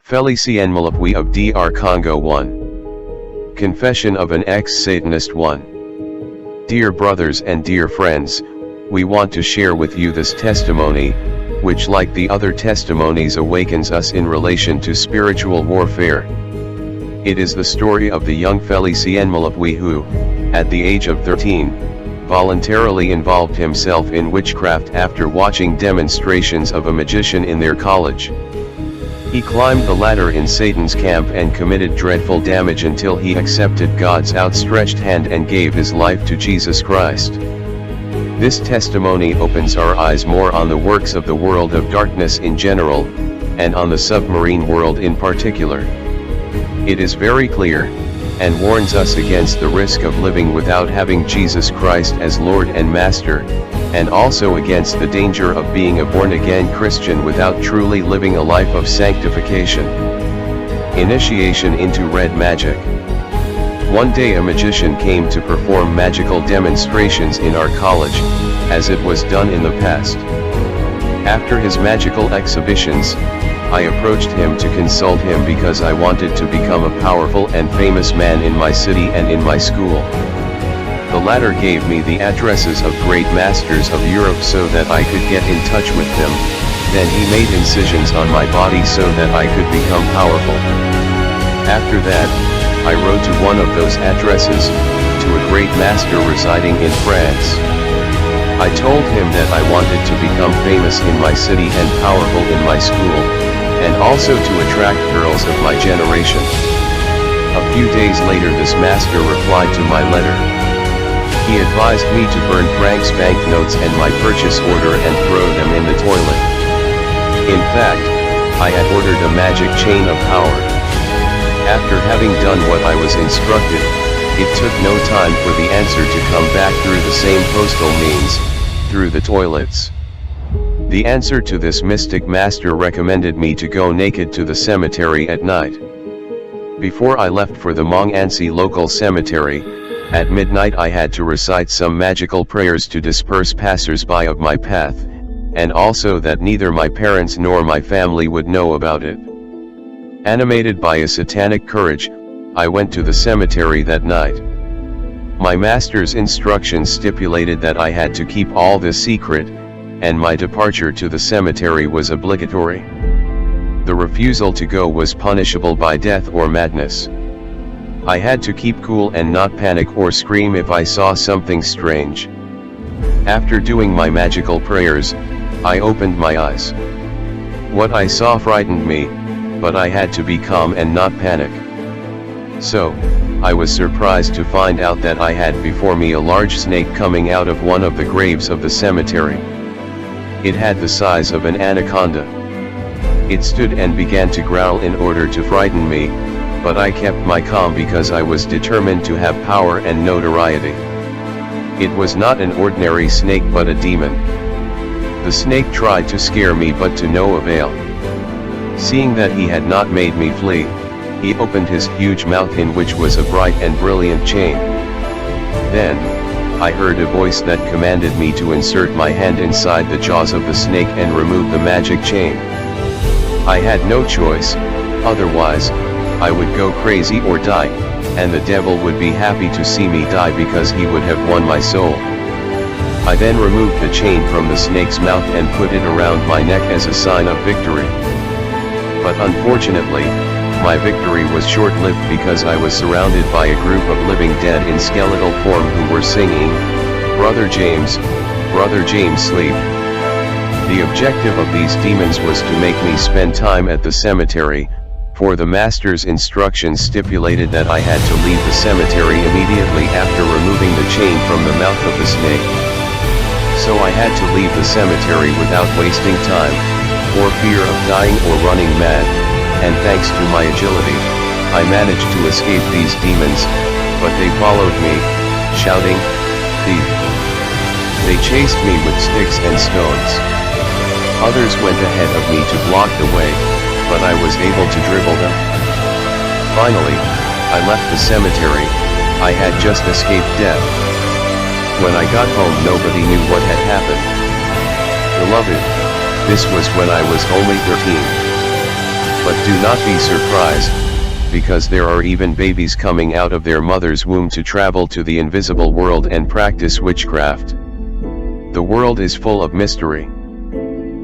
Felicien Malapui of DR Congo 1. Confession of an ex-Satanist 1. Dear brothers and dear friends, we want to share with you this testimony, which like the other testimonies awakens us in relation to spiritual warfare. It is the story of the young Felicien Malapui who, at the age of 13, voluntarily involved himself in witchcraft after watching demonstrations of a magician in their college. He climbed the ladder in Satan's camp and committed dreadful damage until he accepted God's outstretched hand and gave his life to Jesus Christ. This testimony opens our eyes more on the works of the world of darkness in general, and on the submarine world in particular. It is very clear, and warns us against the risk of living without having Jesus Christ as Lord and Master, and also against the danger of being a born-again Christian without truly living a life of sanctification. Initiation into red magic. One day a magician came to perform magical demonstrations in our college, as it was done in the past. After his magical exhibitions, I approached him to consult him because I wanted to become a powerful and famous man in my city and in my school. The latter gave me the addresses of great masters of Europe so that I could get in touch with them. Then he made incisions on my body so that I could become powerful. After that, I wrote to one of those addresses, to a great master residing in France. I told him that I wanted to become famous in my city and powerful in my school, and also to attract girls of my generation. A few days later this master replied to my letter. He advised me to burn Frank's banknotes and my purchase order and throw them in the toilet. In fact, I had ordered a magic chain of power. After having done what I was instructed, it took no time for the answer to come back through the same postal means, through the toilets. The answer to this mystic master recommended me to go naked to the cemetery at night. Before I left for the Mong-Ansi local cemetery, at midnight I had to recite some magical prayers to disperse passers-by of my path, and also that neither my parents nor my family would know about it. Animated by a satanic courage, I went to the cemetery that night. My master's instructions stipulated that I had to keep all this secret, and my departure to the cemetery was obligatory. The refusal to go was punishable by death or madness. I had to keep cool and not panic or scream if I saw something strange. After doing my magical prayers, I opened my eyes. What I saw frightened me, but I had to be calm and not panic. So, I was surprised to find out that I had before me a large snake coming out of one of the graves of the cemetery. It had the size of an anaconda. It stood and began to growl in order to frighten me, but I kept my calm because I was determined to have power and notoriety. It was not an ordinary snake but a demon. The snake tried to scare me but to no avail. Seeing that he had not made me flee, he opened his huge mouth in which was a bright and brilliant chain. Then, I heard a voice that commanded me to insert my hand inside the jaws of the snake and remove the magic chain. I had no choice, otherwise, I would go crazy or die, and the devil would be happy to see me die because he would have won my soul. I then removed the chain from the snake's mouth and put it around my neck as a sign of victory. But unfortunately, my victory was short-lived because I was surrounded by a group of living dead in skeletal form who were singing, "Brother James, sleep." The objective of these demons was to make me spend time at the cemetery, for the master's instructions stipulated that I had to leave the cemetery immediately after removing the chain from the mouth of the snake. So I had to leave the cemetery without wasting time, for fear of dying or running mad, and thanks to my agility, I managed to escape these demons, but they followed me, shouting, "Thief!" They chased me with sticks and stones. Others went ahead of me to block the way, but I was able to dribble them. Finally, I left the cemetery. I had just escaped death. When I got home nobody knew what had happened. Beloved, this was when I was only 13. But do not be surprised, because there are even babies coming out of their mother's womb to travel to the invisible world and practice witchcraft. The world is full of mystery.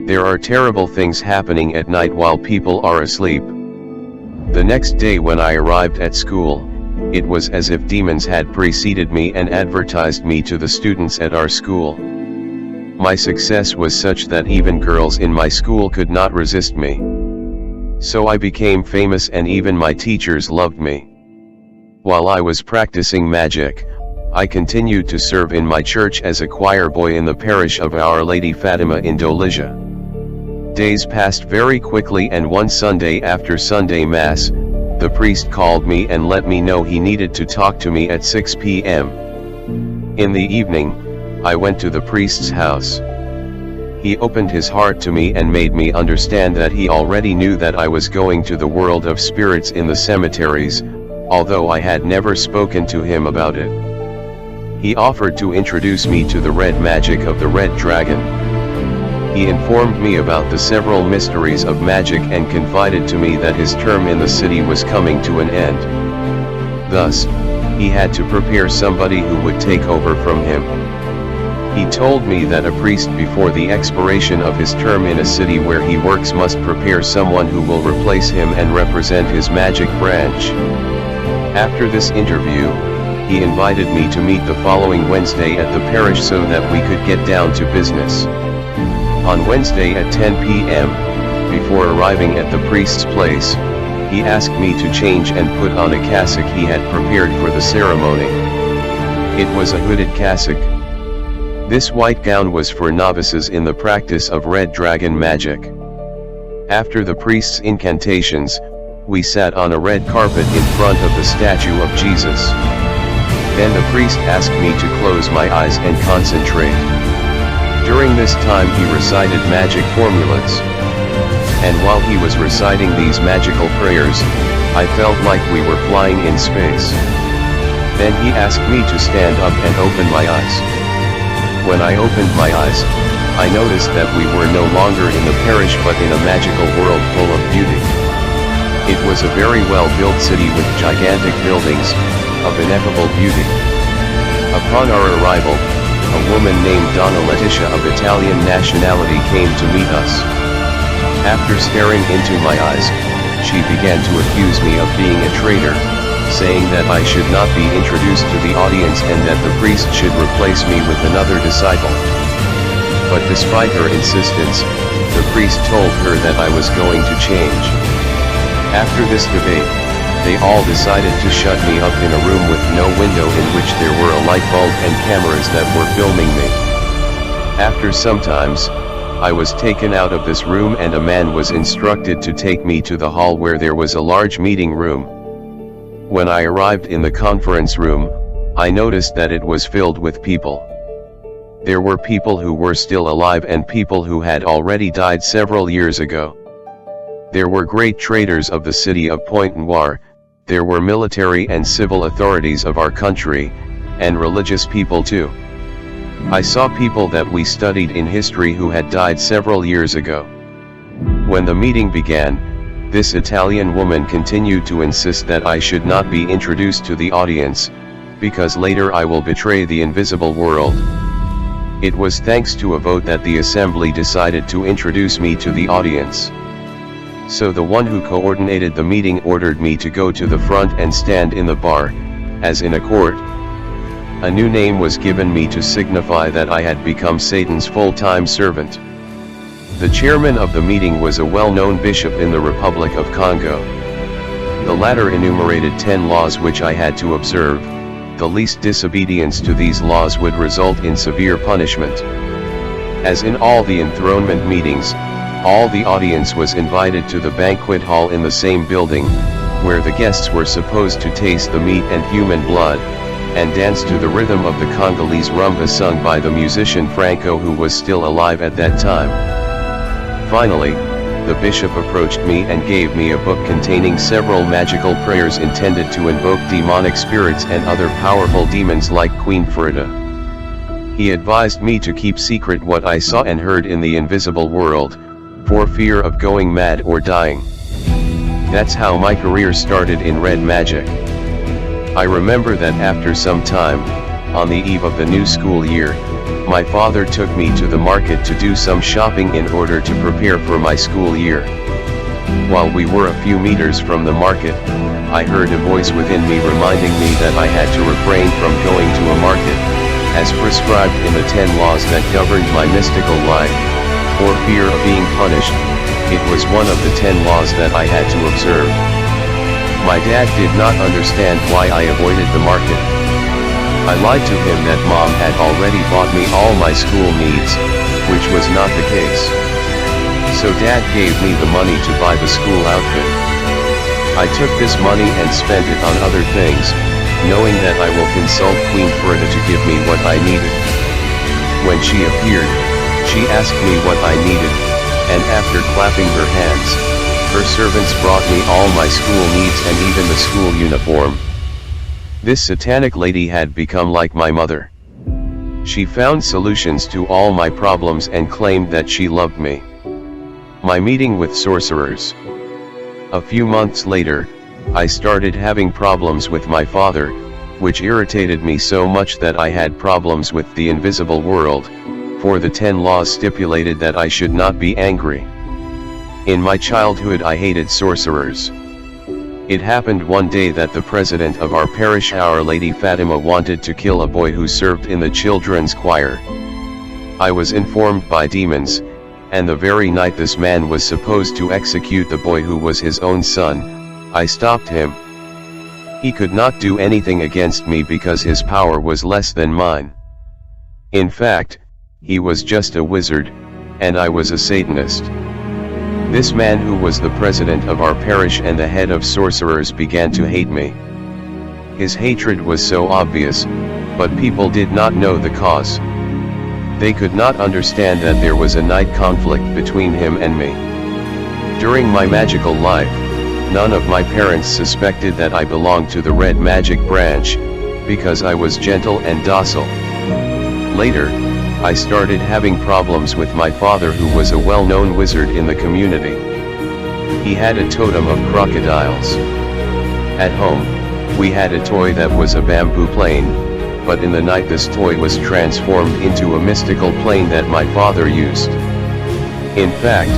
There are terrible things happening at night while people are asleep. The next day when I arrived at school, it was as if demons had preceded me and advertised me to the students at our school. My success was such that even girls in my school could not resist me. So I became famous and even my teachers loved me. While I was practicing magic, I continued to serve in my church as a choir boy in the parish of Our Lady Fatima in Dolizha. Days passed very quickly, and one Sunday after Sunday Mass, the priest called me and let me know he needed to talk to me at 6 p.m. In the evening, I went to the priest's house. He opened his heart to me and made me understand that he already knew that I was going to the world of spirits in the cemeteries, although I had never spoken to him about it. He offered to introduce me to the red magic of the red dragon. He informed me about the several mysteries of magic and confided to me that his term in the city was coming to an end. Thus, he had to prepare somebody who would take over from him. He told me that a priest before the expiration of his term in a city where he works must prepare someone who will replace him and represent his magic branch. After this interview, he invited me to meet the following Wednesday at the parish so that we could get down to business. On Wednesday at 10 p.m., before arriving at the priest's place, he asked me to change and put on a cassock he had prepared for the ceremony. It was a hooded cassock. This white gown was for novices in the practice of red dragon magic. After the priest's incantations, we sat on a red carpet in front of the statue of Jesus. Then the priest asked me to close my eyes and concentrate. During this time he recited magic formulas. And while he was reciting these magical prayers, I felt like we were flying in space. Then he asked me to stand up and open my eyes. When I opened my eyes, I noticed that we were no longer in the parish but in a magical world full of beauty. It was a very well-built city with gigantic buildings, of ineffable beauty. Upon our arrival, a woman named Donna Letitia of Italian nationality came to meet us. After staring into my eyes, she began to accuse me of being a traitor, saying that I should not be introduced to the audience and that the priest should replace me with another disciple. But despite her insistence, the priest told her that I was going to change. After this debate, they all decided to shut me up in a room with no window in which there were a light bulb and cameras that were filming me. After some times, I was taken out of this room and a man was instructed to take me to the hall where there was a large meeting room. When I arrived in the conference room, I noticed that it was filled with people. There were people who were still alive and people who had already died several years ago. There were great traders of the city of Pointe-Noire, there were military and civil authorities of our country, and religious people too. I saw people that we studied in history who had died several years ago. When the meeting began, this Italian woman continued to insist that I should not be introduced to the audience, because later I will betray the invisible world. It was thanks to a vote that the assembly decided to introduce me to the audience. So the one who coordinated the meeting ordered me to go to the front and stand in the bar, as in a court. A new name was given me to signify that I had become Satan's full-time servant. The chairman of the meeting was a well-known bishop in the Republic of Congo. The latter enumerated 10 laws which I had to observe. The least disobedience to these laws would result in severe punishment. As in all the enthronement meetings, all the audience was invited to the banquet hall in the same building, where the guests were supposed to taste the meat and human blood, and dance to the rhythm of the Congolese rumba sung by the musician Franco, who was still alive at that time. Finally, the bishop approached me and gave me a book containing several magical prayers intended to invoke demonic spirits and other powerful demons like Queen Frida. He advised me to keep secret what I saw and heard in the invisible world, for fear of going mad or dying. That's how my career started in red magic. I remember that after some time, on the eve of the new school year, my father took me to the market to do some shopping in order to prepare for my school year. While we were a few meters from the market, I heard a voice within me reminding me that I had to refrain from going to a market, as prescribed in the 10 laws that governed my mystical life, for fear of being punished. It was one of the 10 laws that I had to observe. My dad did not understand why I avoided the market. I lied to him that Mom had already bought me all my school needs, which was not the case. So Dad gave me the money to buy the school outfit. I took this money and spent it on other things, knowing that I will consult Queen Frida to give me what I needed. When she appeared, she asked me what I needed, and after clapping her hands, her servants brought me all my school needs and even the school uniform. This satanic lady had become like my mother. She found solutions to all my problems and claimed that she loved me. My meeting with sorcerers. A few months later, I started having problems with my father, which irritated me so much that I had problems with the invisible world, for the 10 laws stipulated that I should not be angry. In my childhood I hated sorcerers. It happened one day that the president of our parish, Our Lady Fatima, wanted to kill a boy who served in the children's choir. I was informed by demons, and the very night this man was supposed to execute the boy who was his own son, I stopped him. He could not do anything against me because his power was less than mine. In fact, he was just a wizard, and I was a Satanist. This man, who was the president of our parish and the head of sorcerers, began to hate me. His hatred was so obvious, but people did not know the cause. They could not understand that there was a night conflict between him and me. During my magical life, none of my parents suspected that I belonged to the red magic branch, because I was gentle and docile. Later, I started having problems with my father, who was a well-known wizard in the community. He had a totem of crocodiles. At home, we had a toy that was a bamboo plane, but in the night this toy was transformed into a mystical plane that my father used. In fact,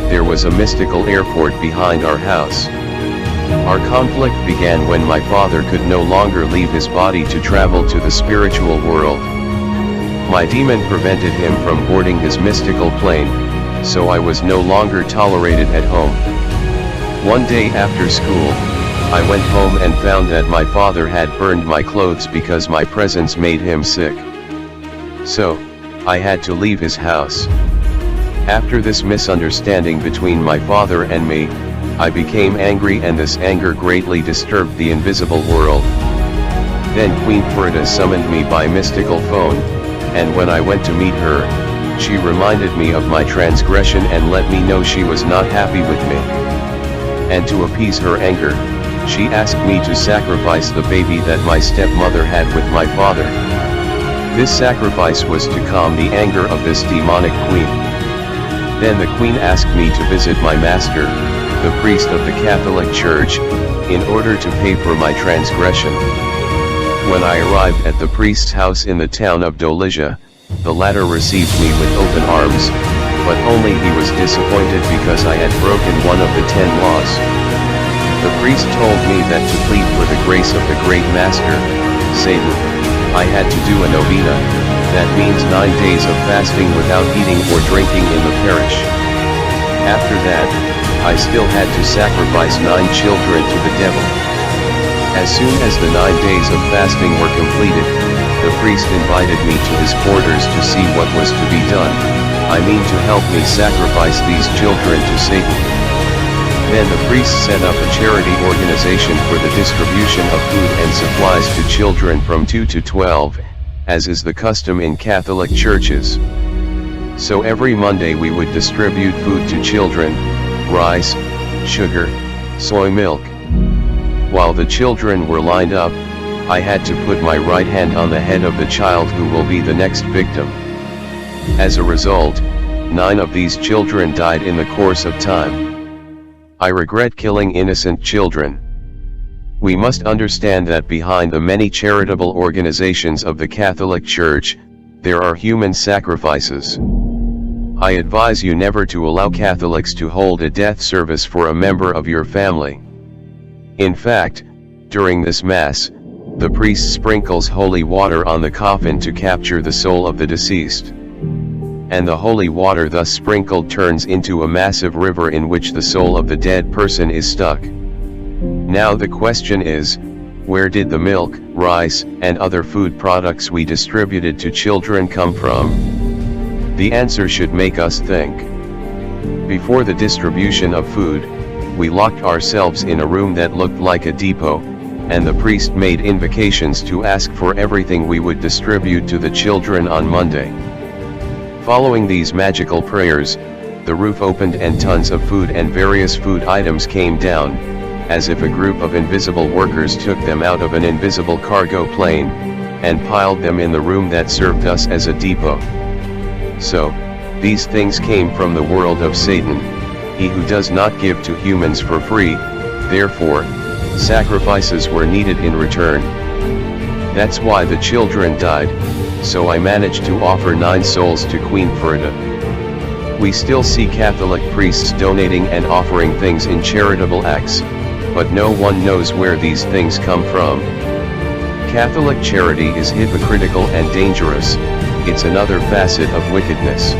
there was a mystical airport behind our house. Our conflict began when my father could no longer leave his body to travel to the spiritual world. My demon prevented him from boarding his mystical plane, so I was no longer tolerated at home. One day after school, I went home and found that my father had burned my clothes because my presence made him sick. So, I had to leave his house. After this misunderstanding between my father and me, I became angry, and this anger greatly disturbed the invisible world. Then Queen Frida summoned me by mystical phone, and when I went to meet her, she reminded me of my transgression and let me know she was not happy with me. And to appease her anger, she asked me to sacrifice the baby that my stepmother had with my father. This sacrifice was to calm the anger of this demonic queen. Then the queen asked me to visit my master, the priest of the Catholic Church, in order to pay for my transgression. When I arrived at the priest's house in the town of Dolizha, the latter received me with open arms, but only he was disappointed because I had broken one of the 10 laws. The priest told me that to plead for the grace of the great master, Satan, I had to do a novena, that means 9 days of fasting without eating or drinking in the parish. After that, I still had to sacrifice 9 children to the devil. As soon as the 9 days of fasting were completed, the priest invited me to his quarters to see what was to be done, I mean to help me sacrifice these children to Satan. Then the priest set up a charity organization for the distribution of food and supplies to children from 2 to 12, as is the custom in Catholic churches. So every Monday we would distribute food to children, rice, sugar, soy milk. While the children were lined up, I had to put my right hand on the head of the child who will be the next victim. As a result, 9 of these children died in the course of time. I regret killing innocent children. We must understand that behind the many charitable organizations of the Catholic Church, there are human sacrifices. I advise you never to allow Catholics to hold a death service for a member of your family. In fact, during this Mass, the priest sprinkles holy water on the coffin to capture the soul of the deceased. And the holy water thus sprinkled turns into a massive river in which the soul of the dead person is stuck. Now the question is, where did the milk, rice, and other food products we distributed to children come from? The answer should make us think. Before the distribution of food, we locked ourselves in a room that looked like a depot, and the priest made invocations to ask for everything we would distribute to the children on Monday. Following these magical prayers, the roof opened and tons of food and various food items came down, as if a group of invisible workers took them out of an invisible cargo plane, and piled them in the room that served us as a depot. So, these things came from the world of Satan, he who does not give to humans for free, therefore, sacrifices were needed in return. That's why the children died, so I managed to offer 9 souls to Queen Ferda. We still see Catholic priests donating and offering things in charitable acts, but no one knows where these things come from. Catholic charity is hypocritical and dangerous, it's another facet of wickedness.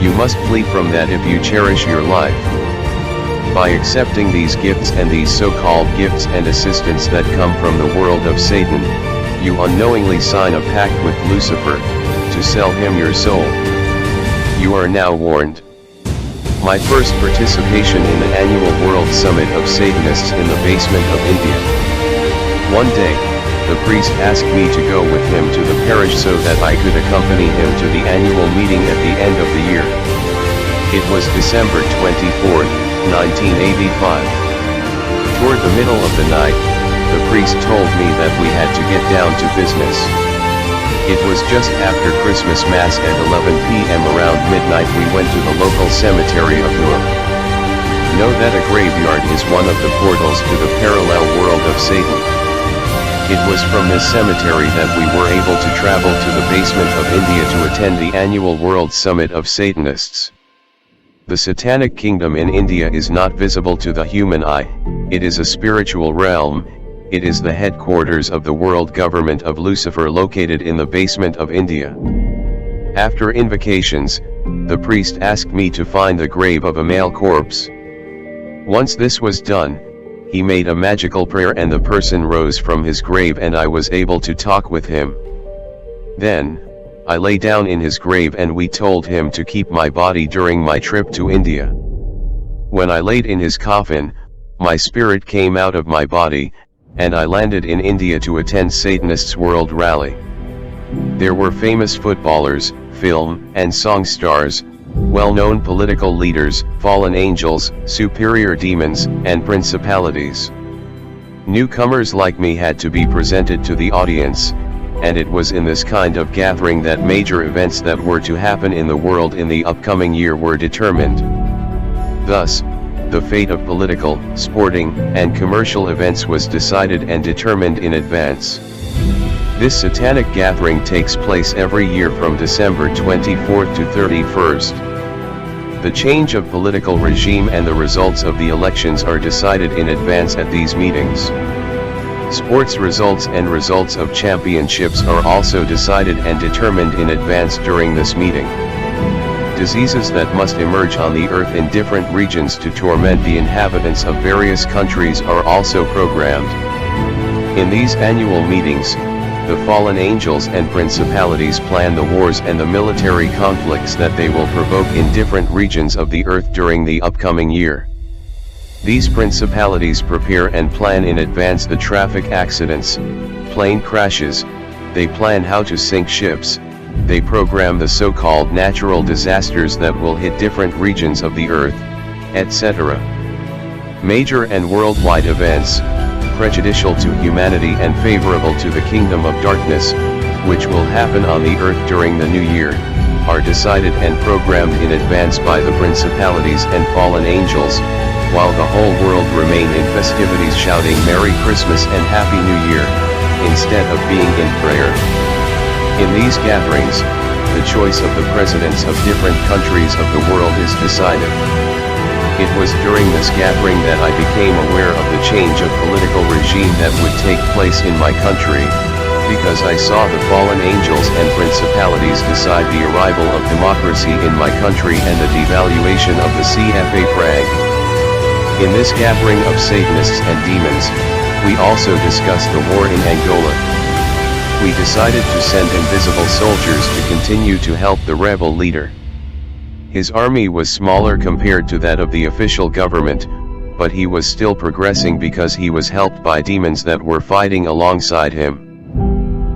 You must flee from that if you cherish your life. By accepting these gifts and these so-called gifts and assistance that come from the world of Satan, you unknowingly sign a pact with Lucifer, to sell him your soul. You are now warned. My first participation in the annual World Summit of Satanists in the basement of India. One day, the priest asked me to go with him to the parish so that I could accompany him to the annual meeting at the end of the year. It was December 24, 1985. Toward the middle of the night, the priest told me that we had to get down to business. It was just after Christmas Mass at 11 p.m. Around midnight we went to the local cemetery of Noor. Know that a graveyard is one of the portals to the parallel world of Satan. It was from this cemetery that we were able to travel to the basement of India to attend the annual World Summit of Satanists. The Satanic Kingdom in India is not visible to the human eye, it is a spiritual realm, it is the headquarters of the world government of Lucifer located in the basement of India. After invocations, the priest asked me to find the grave of a male corpse. Once this was done, he made a magical prayer and the person rose from his grave and I was able to talk with him. Then, I lay down in his grave and we told him to keep my body during my trip to India. When I laid in his coffin, my spirit came out of my body, and I landed in India to attend Satanists World Rally. There were famous footballers, film and song stars, well-known political leaders, fallen angels, superior demons, and principalities. Newcomers like me had to be presented to the audience, and it was in this kind of gathering that major events that were to happen in the world in the upcoming year were determined. Thus, the fate of political, sporting, and commercial events was decided and determined in advance. This satanic gathering takes place every year from December 24th to 31st. The change of political regime and the results of the elections are decided in advance at these meetings. Sports results and results of championships are also decided and determined in advance during this meeting. Diseases that must emerge on the earth in different regions to torment the inhabitants of various countries are also programmed. In these annual meetings, the fallen angels and principalities plan the wars and the military conflicts that they will provoke in different regions of the earth during the upcoming year. These principalities prepare and plan in advance the traffic accidents, plane crashes, they plan how to sink ships, they program the so-called natural disasters that will hit different regions of the earth, etc. Major and worldwide events, prejudicial to humanity and favorable to the kingdom of darkness, which will happen on the earth during the new year, are decided and programmed in advance by the principalities and fallen angels, while the whole world remained in festivities shouting Merry Christmas and Happy New Year, instead of being in prayer. In these gatherings, the choice of the presidents of different countries of the world is decided. It was during this gathering that I became aware of the change of political regime that would take place in my country, because I saw the fallen angels and principalities decide the arrival of democracy in my country and the devaluation of the CFA Prague. In this gathering of Satanists and demons, we also discussed the war in Angola. We decided to send invisible soldiers to continue to help the rebel leader. His army was smaller compared to that of the official government, but he was still progressing because he was helped by demons that were fighting alongside him.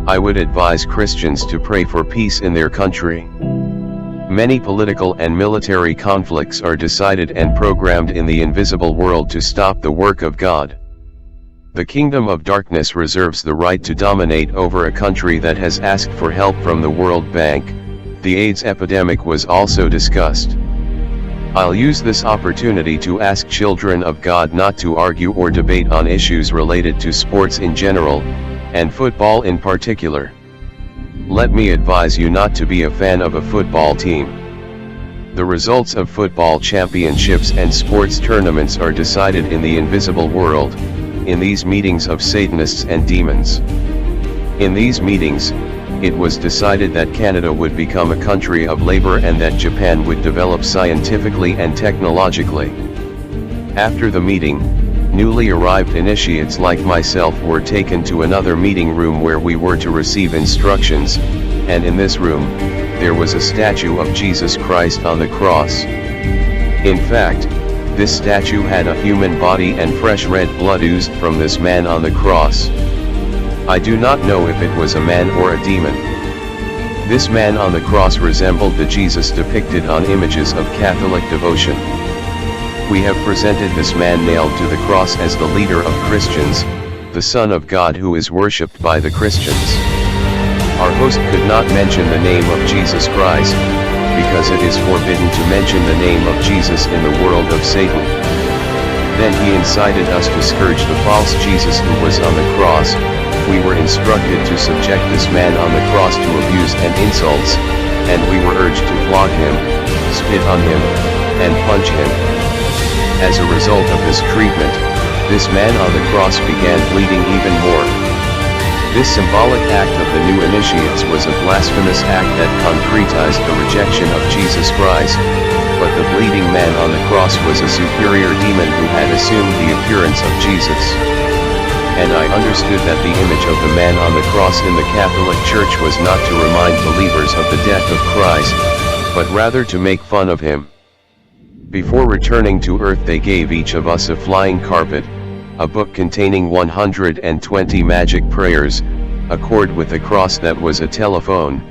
I would advise Christians to pray for peace in their country. Many political and military conflicts are decided and programmed in the invisible world to stop the work of God. The kingdom of darkness reserves the right to dominate over a country that has asked for help from the World Bank. The AIDS epidemic was also discussed. I'll use this opportunity to ask children of God not to argue or debate on issues related to sports in general, and football in particular. Let me advise you not to be a fan of a football team. The results of football championships and sports tournaments are decided in the invisible world, in these meetings of Satanists and demons. In these meetings, it was decided that Canada would become a country of labor and that Japan would develop scientifically and technologically. After the meeting, newly arrived initiates like myself were taken to another meeting room where we were to receive instructions, and in this room, there was a statue of Jesus Christ on the cross. In fact, this statue had a human body and fresh red blood oozed from this man on the cross. I do not know if it was a man or a demon. This man on the cross resembled the Jesus depicted on images of Catholic devotion. We have presented this man nailed to the cross as the leader of Christians, the Son of God who is worshipped by the Christians. Our host could not mention the name of Jesus Christ, because it is forbidden to mention the name of Jesus in the world of Satan. Then he incited us to scourge the false Jesus who was on the cross. We were instructed to subject this man on the cross to abuse and insults, and we were urged to flog him, spit on him, and punch him. As a result of this treatment, this man on the cross began bleeding even more. This symbolic act of the new initiates was a blasphemous act that concretized the rejection of Jesus Christ, but the bleeding man on the cross was a superior demon who had assumed the appearance of Jesus. And I understood that the image of the man on the cross in the Catholic Church was not to remind believers of the death of Christ, but rather to make fun of him. Before returning to earth they gave each of us a flying carpet, a book containing 120 magic prayers, a cord with a cross that was a telephone,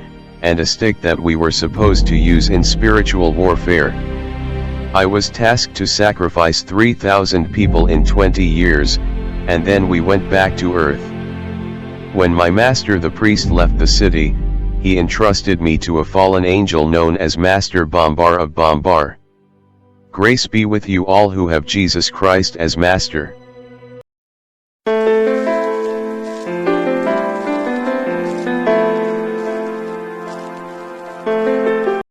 and a stick that we were supposed to use in spiritual warfare. I was tasked to sacrifice 3,000 people in 20 years, and then we went back to earth. When my master the priest left the city, he entrusted me to a fallen angel known as Master Bombar of Bombar. Grace be with you all who have Jesus Christ as Master.